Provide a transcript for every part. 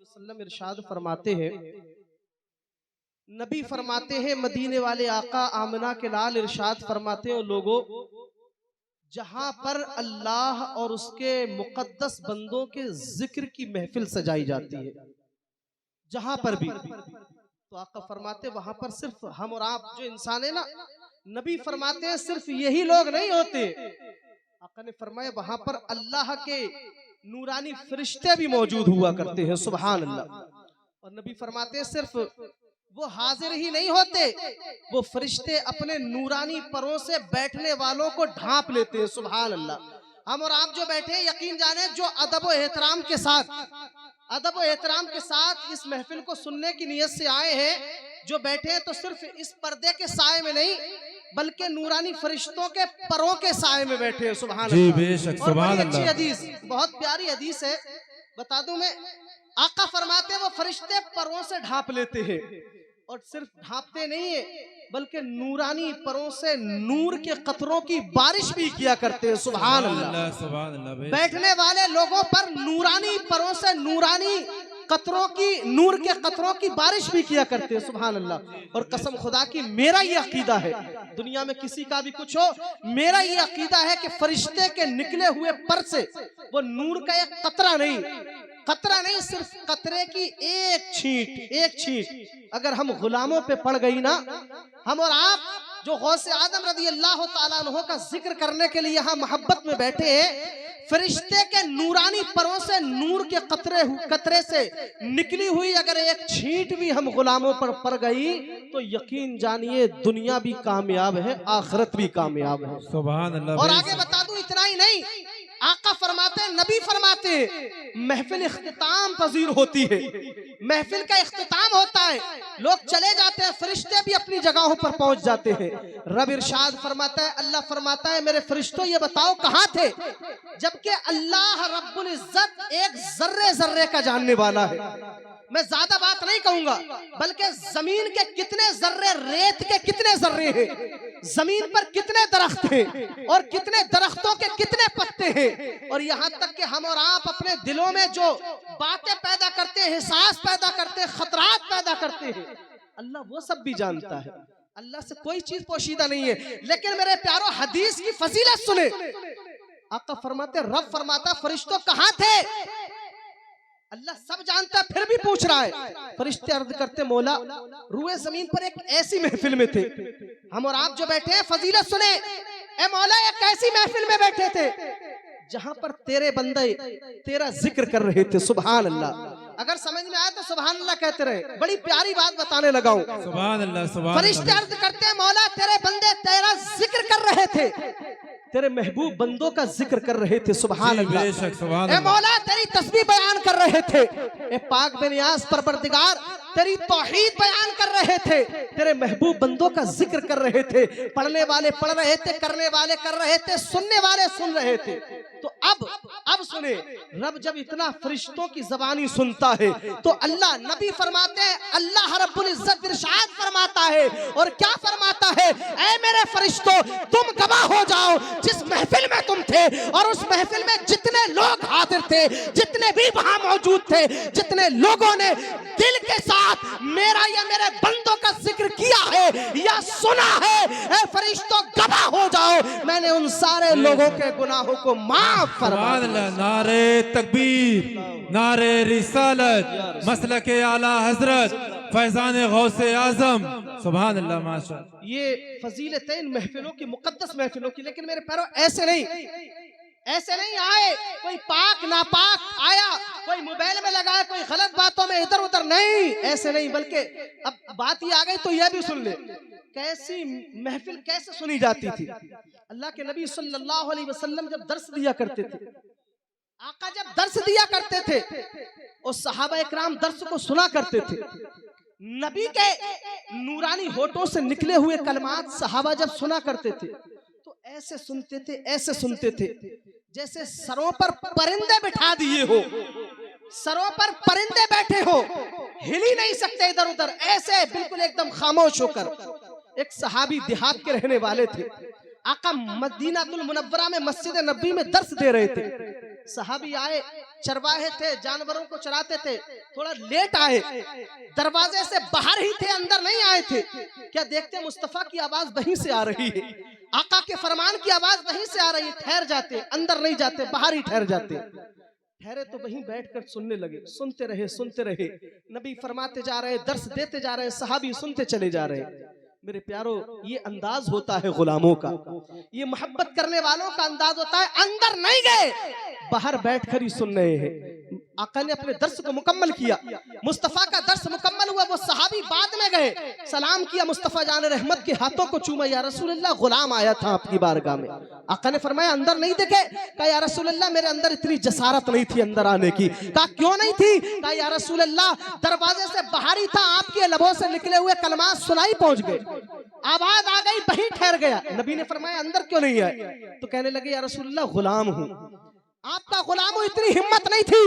वसल्लम इरशाद फरमाते हैं, नबी फरमाते हैं, मदीने वाले आका आमना के लाल इरशाद फरमाते हैं, लोगों जहां पर अल्लाह और उसके मुकद्दस बंदों के जिक्र की महफिल सजाई जाती है, जहां पर भी, तो आका फरमाते वहां पर सिर्फ हम और आप जो इंसान है ना, नबी फरमाते हैं सिर्फ यही लोग नहीं होते। आका ने फरमाया वहां पर अल्लाह के नूरानी फरिश्ते भी मौजूद हुआ करते हैं, सुभान अल्लाह। और नबी फरमाते हैं सिर्फ वो हाजिर ही नहीं होते, वो फरिश्ते अपने नूरानी परों से बैठने वालों को ढांप लेते हैं, सुभान अल्लाह। हम और आप जो बैठे हैं, यकीन जाने जो अदब और एहतराम के साथ इस महफिल को सुनने की नीयत से आए हैं, जो बैठे हैं तो सिर्फ इस पर्दे के साए में नहीं बल्कि नूरानी फरिश्तों के परों के साए में बैठे हैं, सुभान अल्लाह। बेशक, सुभान अल्लाह। अच्छी हदीस, बहुत प्यारी हदीस है, बता दूं मैं। आका फरमाते हैं वो फरिश्ते परों से ढांप लेते हैं, और सिर्फ ढांपते नहीं है बल्कि नूरानी परों से नूर के कतरों की बारिश भी किया करते हैं, सुभान अल्लाह। बैठने वाले लोगों पर नूरानी परों से नूरानी कतरों की, नूर के कतरों की बारिश भी किया करते हैं, सुभान अल्लाह। और कसम खुदा की मेरा ये अकीदा है, दुनिया में किसी का भी कुछ हो, मेरा ये अकीदा है कि फरिश्ते के निकले हुए पर से वो नूर का एक कतरा नहीं, सिर्फ कतरे की एक छींट अगर हम गुलामों पे पड़ गई ना, हम और आप जो गौसे आदम रज़ी अल्लाह तआला अन्हु का जिक्र करने के लिए यहाँ मोहब्बत में बैठे हैं, फरिश्ते के नूरानी परों से नूर के कतरे से निकली हुई अगर एक छींट भी हम गुलामों पर पड़ गई तो यकीन जानिए दुनिया भी कामयाब है, आखिरत भी कामयाब है, सुभान अल्लाह। और आगे बता दूं, इतना ही नहीं, आका फरमाते, नबी फरमाते, महफिल इख्तिताम पजीर होती है, महफिल का इख्तिताम होता है, लोग चले जाते हैं, फरिश्ते भी अपनी जगहों पर पहुंच जाते हैं। रब इरशाद फरमाता है, अल्लाह फरमाता है, मेरे फरिश्तों ये बताओ कहां थे, जबकि अल्लाह रब्बुल इज्जत एक जर्रे का जानने वाला है। मैं ज्यादा बात नहीं कहूंगा, बल्कि जमीन के कितने जर्रे, रेत के कितने जर्रे हैं, जमीन पर कितने दरख्त हैं और कितने दरख्तों के कितने पत्ते हैं, और यहाँ तक कि हम और आप अपने दिलों में जो बातें पैदा करते हैं, एहसास पैदा करते हैं, खतरात पैदा करते हैं, अल्लाह वो सब भी जानता है। अल्लाह से कोई चीज पोशीदा नहीं है। लेकिन मेरे प्यारो, हदीस की फजीलत सुने। आका फरमाते, रब फरमाता, फरिश्तों कहाँ थे? अल्लाह सब जानता है, फिर भी पूछ रहा है। फरिश्ते अर्ज करते, मौला रूए जमीन पर एक ऐसी महफिल में थे, हम और आप जो बैठे हैं, फजीलत सुने, ए मौला एक ऐसी महफिल में बैठे थे जहां पर तेरे बंदे तेरा जिक्र कर रहे थे, सुभान अल्लाह। अगर समझ में आया तो सुभान अल्लाह कहते रहे। बड़ी प्यारी बात बताने लगा हूं, सुभान अल्लाह, सुभान। फरिश्ते अर्ज करते हैं, मौला तेरे बंदे तेरा जिक्र कर रहे थे, तेरे महबूब बंदों का जिक्र कर रहे थे, सुभान अल्लाह। ए मौला तेरी तस्बीह बयान कर रहे थे, ए पाक बेनियाज परवरदिगार तेरी तौहीद बयान कर रहे थे, तेरे महबूब बंदों का जिक्र कर रहे थे, पढ़ने वाले पढ़ रहे थे, करने वाले कर रहे थे, सुनने वाले सुन रहे थे। तो अब सुने, रब जब इतना फरिश्तों की ज़बानी सुनता है तो अल्लाह, नबी फरमाते हैं, अल्लाह रब्बुल इज्जत इरशाद फरमाता है, और क्या फरमाता है, ऐ मेरे फरिश्तों तुम गवाह हो जाओ जिस महफिल में तुम थे, और उस महफिल में जितने लोग हाजिर थे, जितने भी वहां मौजूद थे, जितने लोगों ने दिल के साथ मेरा या मेरे बंदों का जिक्र किया है या सुना है, ऐ फरिश्तों गवाह हो जाओ, मैंने उन सारे लोगों के गुनाहों को माफ फरमा दिया। नारे तकबीर, नारे रिसालत, मसलके आला हजरत, फैजान गौसे आजम, सुभान अल्लाह, माशाअल्लाह। ये फजीलत है इन महफिलों की, मुकद्दस महफिलों की। लेकिन मेरे प्यारों, ऐसे नहीं आए कोई पाक नापाक आया, कोई मोबाइल में लगाया, कोई गलत बातों में इधर उधर, नहीं, ऐसे नहीं। बल्कि अब बात ही आ गई तो यह भी सुन ले, कैसी महफिल कैसे सुनी जाती थी। अल्लाह के नबी सल्लल्लाहु अलैहि वसल्लम जब दर्स दिया करते थे, आका जब दर्स दिया करते थे और सहाबा इकराम दर्स को सुना करते थे, नबी के नूरानी होठों से निकले हुए कलमात सहाबा जब सुना करते थे तो ऐसे सुनते थे जैसे सरों पर परिंदे बिठा दिए हो, सरों पर परिंदे बैठे हो, हिल ही नहीं सकते इधर उधर, ऐसे बिल्कुल एकदम खामोश होकर। एक सहाबी देहात के रहने वाले थे, आका मदीनातुल मुनव्वरा में मस्जिद नबी में दर्स दे रहे थे। सहाबी आए, चरवाहे थे, जानवरों को चराते थे, थोड़ा लेट आए, दरवाजे से बाहर ही थे, अंदर नहीं आए थे। क्या देखते मुस्तफा की आवाज वहीं से आ रही है, आका के फरमान की आवाज वहीं से आ रही है। ठहर जाते, अंदर नहीं जाते, बाहर ही ठहर जाते। ठहरे तो वहीं बैठकर सुनने लगे, सुनते रहे सुनते रहे। नबी फरमाते जा रहे, दर्श देते जा रहे, सहाबी सुनते चले जा रहे। मेरे प्यारो, ये अंदाज होता है गुलामों का, ये मोहब्बत करने वालों का अंदाज होता है। अंदर नहीं गए, बाहर बैठकर ही सुन रहे हैं। आका ने अपने दर्स को मुकम्मल किया, मुस्तफा का दर्स मुकम्मल हुआ। वो सहाबी बाद में गए, सलाम किया, मुस्तफा जान रहमत के हाथों को चूमा, या रसूलल्लाह गुलाम आया था आपकी बारगाह में। आका ने फरमाया अंदर नहीं देखे? कहा या रसूलल्लाह मेरे अंदर इतनी जसारत नहीं थी अंदर आने की। कहा क्यों नहीं थी? कहा या रसूलल्लाह दरवाजे से बाहर ही था, आपके लबों से निकले हुए कलमात सुनाई पहुंच गए, आवाज आ गई, वहीं ठहर गया। नबी ने फरमाया अंदर क्यों नहीं आए? तो कहने लगे या रसूलल्लाह गुलाम हूं, आपका गुलाम हूं। इतनी हिम्मत नहीं थी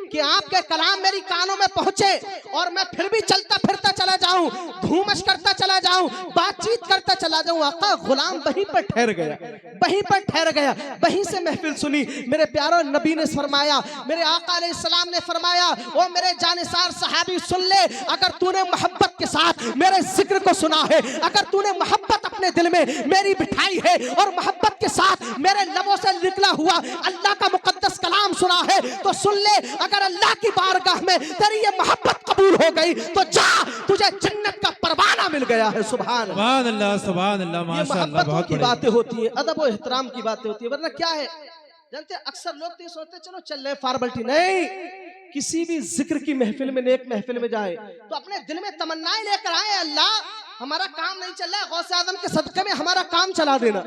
कि आपके कलाम मेरी कानों में पहुंचे और मैं फिर भी चलता फिरता चला जाऊं, धूमश करता चला जाऊं, बातचीत करता चला जाऊं। आका गुलाम वहीं पर ठहर गया, वहीं पर ठहर गया, वहीं से महफिल सुनी। मेरे प्यारो, नबी ने फरमाया, मेरे आका अलैहिस्सलाम ने फरमाया, ओ मेरे जानिसार सहाबी सुन ले, अगर तूने मोहब्बत के साथ मेरे जिक्र को सुना है, अगर तूने मोहब्बत अपने दिल में मेरी बिठाई है और मोहब्बत के साथ मेरे लबों से निकला हुआ अल्लाह का मुकद्दस कलाम सुना है, तो सुन ले, अगर अल्लाह की बारगाह में तेरी ये मोहब्बत कबूल हो गई तो जा, तुझे जन्नत का परवाना मिल गया है। सुभान अल्लाह, सुभान अल्लाह, माशाअल्लाह। बहुत की बातें होती है, अदब और एहतराम की बातें होती है। वरना क्या है जानते, अक्सर लोग तो सोचते चलो चल रहे फॉर्मेलिटी, नहीं, किसी भी जिक्र की महफिल में, नेक महफिल में जाए तो अपने दिल में तमन्नाएं लेकर आए, अल्लाह हमारा काम नहीं चल रहा है, गौसे आजम के सदके में हमारा काम चला देना।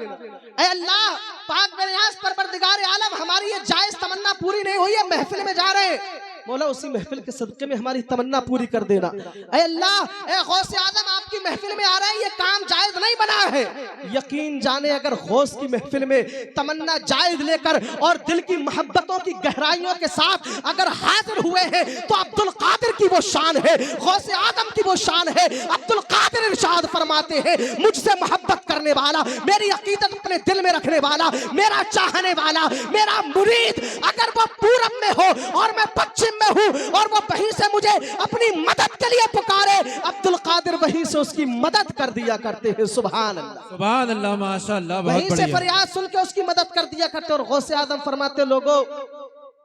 ऐ अल्लाह पाक बेनियाज परवरदिगार आलम, हमारी ये जायज तमन्ना पूरी नहीं हुई है, महफिल में जा रहे हैं, मौला उसी महफिल के सदके में हमारी तमन्ना पूरी कर देना। ऐ अल्लाह, ऐ गौसे आजम आपकी महफिल में आ रहे हैं, ये काम जायज नहीं बना है। यकीन जाने अगर गौस की महफिल में तमन्ना जायज लेकर और दिल की मोहब्बतों की गहराइयों के साथ अगर हाजिर हुए हैं तो अब्दुल कादिर की वो शान है, गौसे आजम की वो शान है। अब्दुल कादिर इरशाद फरमाते हैं, मुझसे मोहब्बत करने वाला, मेरी अकीदत अपने दिल में रखने वाला, मेरा चाहने वाला, मेरा मुरीद, अगर वो पूरब में हो और मैं पश्चिम में हूं और वो वहीं से मुझे अपनी मदद के लिए पुकारे, अब्दुल कादिर वहीं से उसकी मदद कर दिया करते हैं। सुभान अल्लाह, सुभान अल्लाह, माशाअल्लाह। वहीं से फरियाद सुन के उसकी मदद कर दिया करते। और गौसे आजम फरमाते लोगों,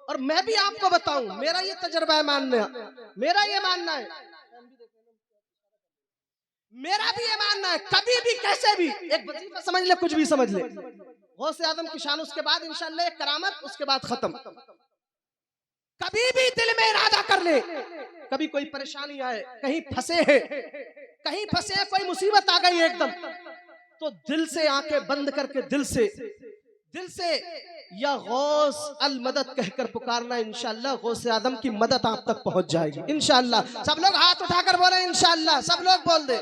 और मैं भी आपको बताऊं, मेरा ये तजर्बा है, मानना मेरा ये मानना है, मेरा भी ये मानना है, कभी भी कैसे भी एक वजीफा समझ ले, कुछ भी समझ ले, गौसे आजम की शान, उसके बाद इंशाअल्लाह एक करामत, उसके बाद खत्म। कभी भी दिल में इरादा कर ले, कभी कोई परेशानी आए, कहीं फंसे हैं, कहीं फंसे हैं, कोई मुसीबत आ गई एकदम, तो दिल से आंखें बंद करके दिल से या गौस अल मदद कहकर पुकारना, इंशाअल्लाह गौसे आदम की मदद आप तक पहुंच जाएगी इंशाअल्लाह। सब लोग हाथ उठाकर बोले इंशाअल्लाह, सब लोग बोल दे।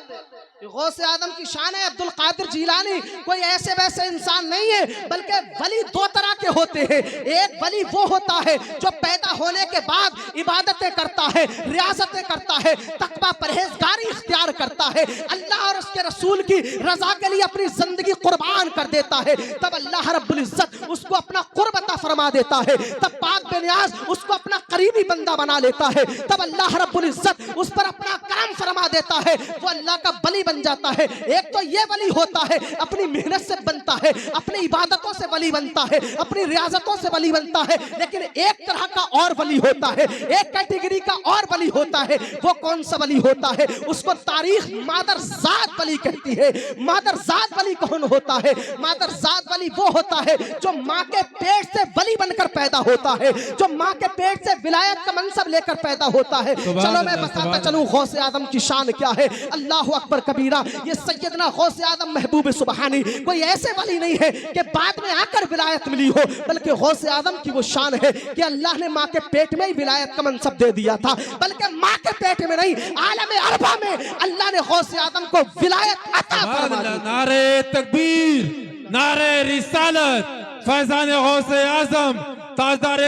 गौसे आदम की शान है। अब्दुल कादिर जिलानी कोई ऐसे वैसे इंसान नहीं है, बल्कि वली दो तरह के होते हैं। एक वली वो होता है जो पैदा होने के बाद इबादतें करता है, रियासतें करता है, तकवा परहेजगारी इख्तियार करता है, अल्लाह और उसके रसूल की रजा के लिए अपनी जिंदगी कुर्बान कर देता है। तब अल्लाह रब्बुल इज्जत उसको अपना कुर्ब अता फरमा देता है, तब पाक बेनियाज उसको अपना करीबी बंदा बना लेता है, तब अल्लाह रब्बुल इज्जत उस पर अपना करम फरमा देता है, वो अल्लाह का वली बन जाता है। एक तो ये वली होता है अपनी मेहनत से बनता है, अपनी इबादतों से वली बनता है, अपनी रियाजतों से वली बनता है। लेकिन एक तरह का और वली होता है, एक कैटेगरी का और वली होता है। वो कौन सा वली होता है? उसको तारीख मादरजात वली कहती है। मादरजात वली कौन होता है? मादरजात वली वो होता है जो माँ के पेट से वली बनकर पैदा होता है, जो माँ के पेट से विलायत का मनसब लेकर पैदा होता है। चलो मैं बताता चलूं गौसे आदम की शान क्या है। अल्लाह अकबर कबीरा। ये सैयदना गौसे आदम महबूब सुबहानी कोई ऐसे वली नहीं है कि बाद में आकर विलायत मिली हो, बल्कि गौसे आदम की वो शान है कि अल्लाह ने माँ के पेट में ही विलायत का मनसब दे दिया था, बल्कि माँ के पेट में नहीं, आलम अरबा में अल्लाह ने गौसे आदम को विलायत अता फरमा दी। नारे तकबीर, नारे रिसालत, फैजान गौसे आजम, ताजदार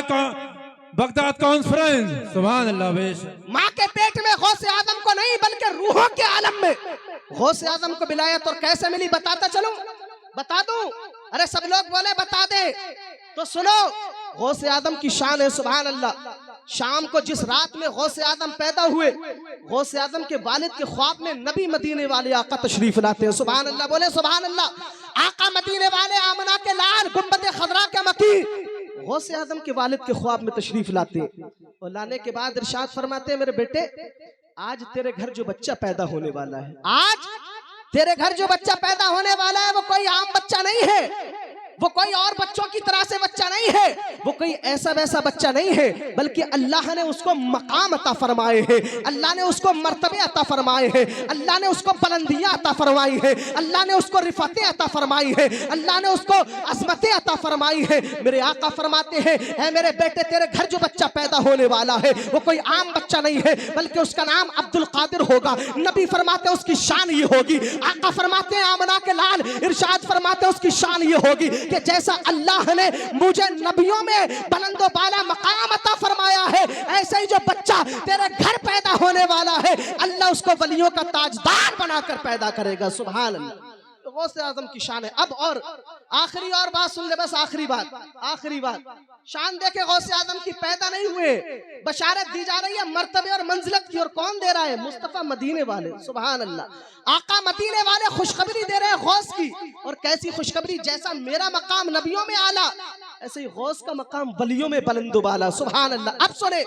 बगदाद कॉन्फ्रेंस। सुभान अल्लाह। बेश माँ के पेट में गौसे आदम को नहीं, बल्कि रूहों के आलम में गौसे आदम को विलायत और कैसे मिली बताता चलूं, बता दूं? अरे सब लोग बोले बता दे, तो सुनो। गौसे आदम की शान है, सुभान अल्लाह। शाम को जिस रात में गौसे आदम पैदा हुए, गौसे आदम के वालिद के ख्वाब में नबी मदीने वाले आका तशरीफ लाते हैं, सुभान अल्लाह, बोले सुभान अल्लाह। आका मदीने वाले आमना के लाल गुंबद खजरा के मकी गौसे आदम के वालिद के ख्वाब में तशरीफ लाते हैं और लाने के बाद इरशाद फरमाते हैं, मेरे बेटे आज तेरे घर जो बच्चा पैदा होने वाला है, आज तेरे घर जो बच्चा पैदा होने वाला है वो कोई आम बच्चा नहीं है, वो कोई और बच्चों की तरह से बच्चा नहीं है, वो कोई ऐसा वैसा बच्चा नहीं है, बल्कि अल्लाह ने उसको मकाम अता फरमाए हैं, अल्लाह ने उसको मर्तबे अता फरमाए हैं, अल्लाह ने उसको बुलंदियां अता फरमाई है, अल्लाह ने उसको रिफतें अता फरमाई है, अल्लाह ने उसको अज़मतें अता फरमाई है। मेरे आका फरमाते हैं, ऐ मेरे बेटे तेरे घर जो बच्चा पैदा होने वाला है वो कोई आम बच्चा नहीं है, बल्कि उसका नाम अब्दुल कादिर होगा। नबी फरमाते हैं उसकी शान ये होगी, आका फरमाते हैं आमना के लाल इरशाद फरमाते हैं उसकी शान ये होगी कि जैसा अल्लाह ने मुझे नबियों में बुलंदो बाला मकाम अता फरमाया है, ऐसे ही जो बच्चा तेरे घर पैदा होने वाला है अल्लाह उसको वलियों का ताजदार बनाकर पैदा करेगा, सुभान अल्लाह। तो गौसे आजम की शान है। अब और आखिरी और बात सुन ले, बस आखिरी बात शान देखे गौसे आजम की पैदा नहीं हुए, बशारत दी जा रही है मर्तबे और मंजिलत की, और कौन दे रहा है? मुस्तफा मदीने वाले, सुभान अल्लाह। आका मदीने वाले खुशखबरी दे रहे हैं गौस की, और कैसी खुशखबरी? जैसा मेरा मकाम नबियों में आला, ऐसे ही गौस का मकाम वलियों में बुलंदबाला, सुभान अल्लाह। अब सुने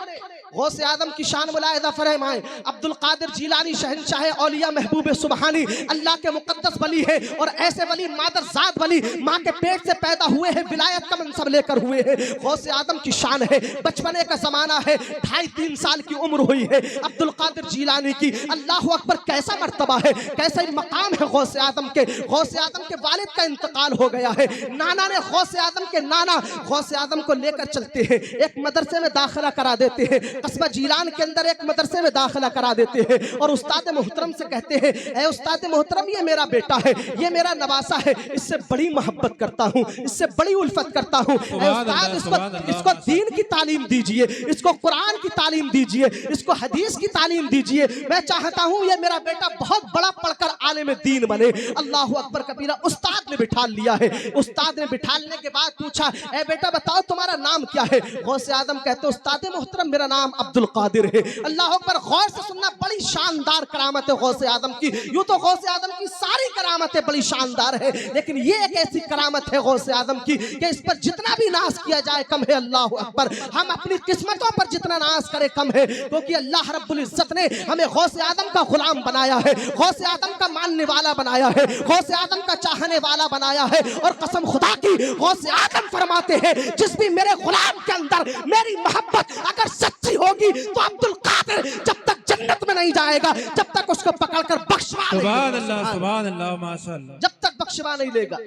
गौसे आदम की शान मुलाहिदा फरमाएं। अब्दुल कादिर जीलानी शहंशाह औलिया महबूब सुबहानी अल्लाह के मुकद्दस वली है, और ऐसे वली मादरजात वली माँ के पेट से पैदा हुए हैं, विलायत का मनसब लेकर हुए हैं। गौसे आदम की शान है, बचपने का जमाना है, 2.5-3 साल की उम्र हुई है अब्दुल कादिर जीलानी की। अल्लाह अकबर, कैसा मर्तबा है, कैसा मकाम है गौसे आदम के। गौसे आदम के वालिद का इंतकाल हो गया है, नाना ने गौसे आदम के नाना गौसे आदम को लेकर चलते हैं, एक मदरसे में दाखिला करा देते हैं, कस्बा जीलान के अंदर एक मदरसे में दाखिला करा देते हैं, और उस्ताद मोहतरम से कहते हैं, ऐ उस्ताद मोहतरम ये मेरा बेटा है, ये मेरा नवासा है, इससे बड़ी मोहब्बत करता हूँ, इससे बड़ी उल्फत करता हूँ, उस्ताद इसको दीन की तालीम दीजिए, इसको कुरान की तालीम दीजिए, इसको हदीस की तालीम दीजिए। मैं चाहता हूँ ये मेरा बेटा बहुत बड़ा पढ़कर आलिम दीन बने। अल्लाह अकबर कबीरा। उस्ताद ने बिठा लिया है। उस्ताद ने बिठाने के बाद पूछा, ऐ बेटा बताओ तुम्हारा नाम क्या है? गौसे आदम कहते, उस्ताद मोहतरम मेरा नाम अब्दुल कादिर है। अल्लाह अकबर, गौर से सुनना, बड़ी शानदार करामत है गौसे आदम की। यूं तो गौसे आदम की सारी करामतें बड़ी शानदार है, लेकिन ये एक ऐसी करामत है गौसे आदम की कि इस पर जितना भी नाज किया जाए कम है। अल्लाह अकबर, हम अपनी किस्मतों पर जितना नाज करें कम है, क्योंकि अल्लाह रब्बुल इज्जत ने हमें गौसे आदम का गुलाम बनाया है, गौसे आदम का मानने वाला बनाया है, गौसे आदम का चाहने वाला बनाया है। और कसम खुदा की, गौसे आदम फरमाते हैं, जिस भी मेरे गुलाम के अंदर मेरी मोहब्बत अगर सच्ची होगी तो अब्दुल कादिर जब तक जन्नत में नहीं जाएगा, जब तक उसको पकड़कर बख्शवा सुभान अल्लाह, सुभान अल्लाह, माशाअल्लाह, जब तक बख्शवा नहीं लेगा।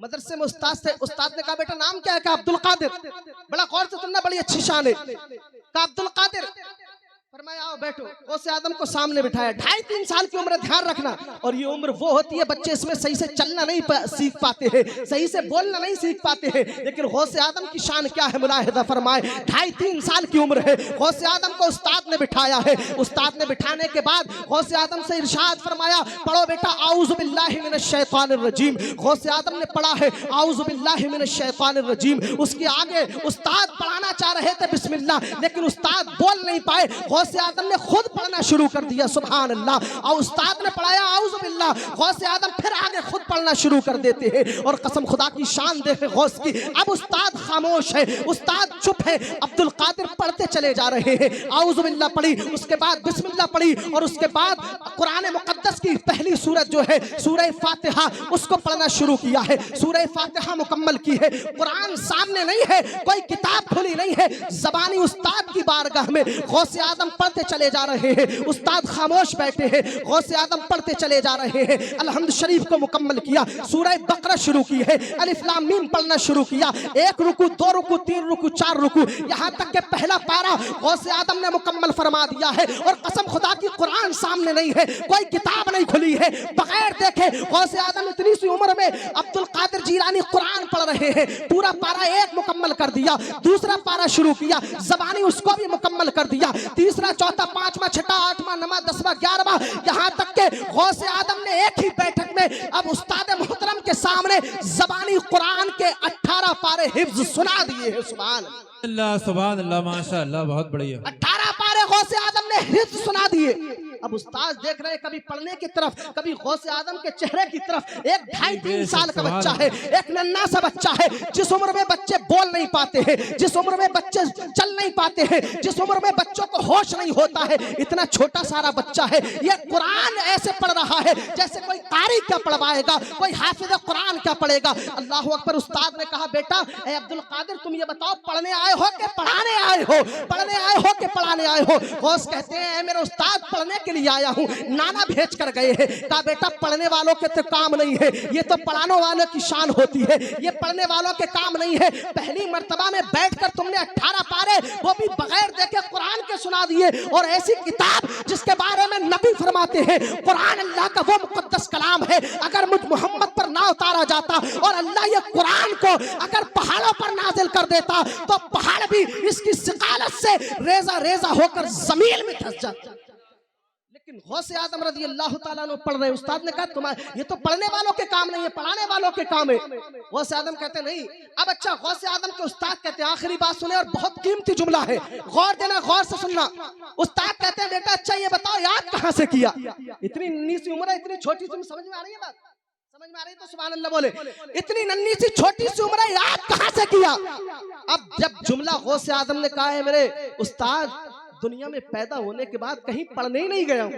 मदरसे में उस्ताद से, उस्ताद ने कहा बेटा नाम क्या है? कहा अब्दुल कादिर। बड़ा गौर से सुनना, बड़ी अच्छी शान है। कहा अब्दुल कादिर। फरमाया आओ बैठो। गौसे आदम को सामने बिठाया। 2.5-3 साल की उम्र, ध्यान रखना, और ये उम्र वो होती है बच्चे इसमें सही से चलना नहीं सीख पाते हैं, सही से बोलना नहीं सीख पाते हैं, लेकिन गौसे आदम की शान क्या है मुलाहिदा फरमाए। 2.5-3 साल की उम्र है। गौसे आदम को उस्ताद ने बिठाया है। उस्ताद ने बिठाने के बाद गौसे आदम से इरशाद फरमाया, पढ़ो बेटा आऊज़ु बिल्लाहि मिनश शैतानिर रजीम। गौसे आदम ने पढ़ा है आऊज़ु बिल्लाहि मिनश शैतानिर रजीम। उसके आगे उस्ताद पढ़ाना चाह रहे थे बिस्मिल्लाह, लेकिन उस्ताद बोल नहीं पाए। गौसे आदम ने खुद पढ़ना शुरू कर दिया, सुभान अल्लाह। और उस्ताद ने पढ़ाया आऊज़ु बिल्लाह, गौसे आदम फिर आगे खुद पढ़ना शुरू कर देते हैं। और कसम खुदा की शान देखे गौस की, अब उस्ताद खामोश है, उस्ताद चुप है, अब्दुल कादिर पढ़ते चले जा रहे हैं। आऊज़ु बिल्लाह पढ़ी, उसके बाद बिस्मिल्लाह पढ़ी, और उसके बाद कुरान मुकद्दस की पहली सूरत जो है सूरह फातिहा, उसको पढ़ना शुरू किया है। सूरह फातिहा मुकम्मल की है। कुरान सामने नहीं है, कोई किताब खुली नहीं है, ज़बानी उस्ताद की बारगाह में गौसे आदम पढ़ते चले जा रहे हैं। उस्ताद खामोश बैठे हैं, गौसे आदम पढ़ते चले जा रहे हैं। अलहम्द शरीफ को मुकम्मल किया, सूरह बकरा शुरू की है, अलिफ लाम मीम पढ़ना शुरू किया। 1 रुकू, 2 रुकू, 3 रुकू, 4 रुकू, यहाँ तक के पहला पारा गौसे आदम ने मुकम्मल फरमा दिया है। और कसम खुदा की, कुरान सामने नहीं है, कोई किताब नहीं खुली है, बगैर देखे गौसे आदम इतनी सी उम्र में अब्दुल कादिर जीलानी कुरान पढ़ रहे हैं। पूरा पारा 1 मुकम्मल कर दिया, दूसरा पारा शुरू किया, ज़बानी उसको भी मुकम्मल कर दिया, तीसरा, चौथा, 5वां, 6वां, 8वां, 9वां, 10वां, 11वां, यहाँ तक के गौसे आदम ने एक ही बैठक में अब उस्ताद मोहतरम के सामने ज़बानी कुरान के 18 पारे पारे हिफ्ज सुना दिए हैं। सुभान अल्लाह माशाअल्लाह, बहुत बढ़िया। 18 पारे गौसे आजम ने हिफ्ज सुना दिए। अब उस्ताद देख रहे हैं कभी पढ़ने की तरफ, कभी गौसे आजम के चेहरे की तरफ। एक 2.5-3 साल का बच्चा है, एक नन्हा सा बच्चा है, जिस उम्र में बच्चे बोल नहीं पाते हैं, जिस उम्र में बच्चे चल नहीं पाते हैं, जिस उम्र में बच्चों को होश नहीं होता है, इतना छोटा सारा बच्चा है, ये कुरान ऐसे पढ़ रहा है जैसे कोई कारी क्या पढ़वाएगा, कोई हाफिज कुरान क्या पढ़ेगा। अल्लाह अकबर। उस्ताद ने कहा, बेटा ए अब्दुल कादिर, तुम ये बताओ पढ़ने आए हो कि पढ़ाने आए हो? पढ़ने आए हो कि पढ़ाने आए हो? गौस कहते हैं, मेरे उस्ताद पढ़ने के लिए आया हूँ, नाना भेज कर गए हैं। कहा, बेटा पढ़ने वालों के तो काम नहीं है, ये तो पढ़ाने वालों की शान होती है, ये पढ़ने वालों के काम नहीं है। पहली मर्तबा में बैठकर तुमने 18 पारे वो भी बगैर देखे कुरान के सुना दिए, और ऐसी किताब जिसके बारे में नबी फरमाते हैं कुरान अल्लाह का वो मुकद्दस कलाम है, अगर मुझ मोहम्मद पर ना उतारा जाता और अल्लाह ये कुरान को अगर पहाड़ों पर नाजिल कर देता तो पहाड़ भी इसकी सिकालत से रेजा रेजा होकर जमीन में धंस जाता। लेकिन गौसे आजम रज़ी अल्लाह ताला अन्हु पढ़ रहे। उस्ताद ने कहा, तुम्हारे ये तो पढ़ने वालों के काम नहीं है, पढ़ाने वालों के काम है। गौसे आजम कहते नहीं। अब अच्छा, गौसे आजम के उस्ताद कहते हैं, आखिरी बात सुने और बहुत कीमती जुमला है, गौर देना, गौर से सुनना। उस्ताद कहते हैं, बेटा अच्छा ये बताओ याद कहां से किया? इतनी नन्ही सी उम्र है, इतनी छोटी सी, समझ में आ रही है बात? समझ में आ रही तो सुभान अल्लाह बोले। इतनी नन्ही सी छोटी सी उम्र है, याद कहां से किया? अब जब जुमला गौसे आजम ने कहा है, मेरे उस्ताद दुनिया में पैदा होने के बाद कहीं पढ़ने ही नहीं गया हूं,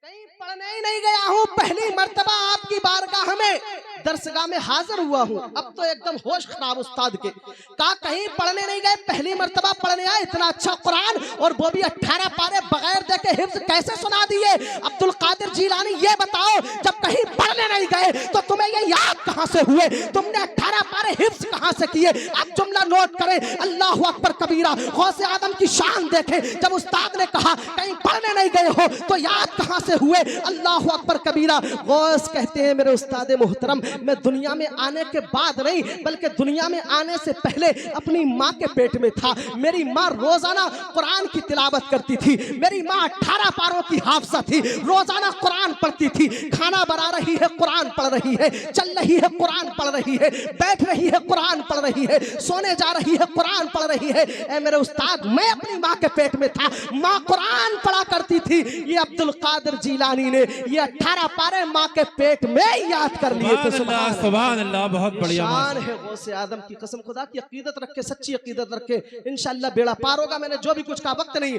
कहीं पढ़ने ही नहीं गया हूं, पहली मर्तबा आपकी बारगाह में दरसगाह में हाजिर हुआ हूं। अब तो एकदम होश खराब उस्ताद के। कहा कहीं पढ़ने नहीं गए, पहली मर्तबा पढ़ने आए, इतना अच्छा कुरान और वो भी 18 पारे बगैर देखे हिफ्ज कैसे सुना दिए? अब्दुल कादिर जीलानी ये बताओ, जब कहीं पढ़ने नहीं गए तो तुम्हें ये याद कहां से हुए? तुमने 18 पारे हिफ्ज कहां से किए? अब जुमला नोट करें, अल्लाह अकबर कबीरा। गौसे आदम की शान देखें, जब उस्ताद ने कहा कहीं पढ़ने नहीं गए हो तो याद कहां से हुए? अल्लाह अकबर कबीरा। गौस कहते हैं, मेरे उस्ताद मोहतरम, मैं दुनिया में आने के बाद नहीं बल्कि दुनिया में आने से पहले अपनी माँ के पेट में था। मेरी माँ रोजाना कुरान की तिलावत करती थी, मेरी माँ 18 पारों की हाफिज़ा थी, रोजाना कुरान पढ़ती थी। खाना बना रही है कुरान पढ़ रही है, चल रही है कुरान पढ़ रही है, बैठ रही है कुरान पढ़ रही है, सोने जा रही है कुरान पढ़ रही है। ए मेरे उस्ताद, मैं अपनी माँ के पेट में था, माँ कुरान पढ़ा करती थी। ये अब्दुल कादिर जीलानी ने ये 18 पारे माँ के पेट में याद कर लिए थे। सुभान अल्लाह, बहुत बढ़िया शान है गौसे आदम की। कसम खुदा की अकीदत रख के, सच्ची अकीदत रख के इंशाअल्लाह बेड़ा पार होगा। मैंने जो भी कुछ कहा वक्त नहीं।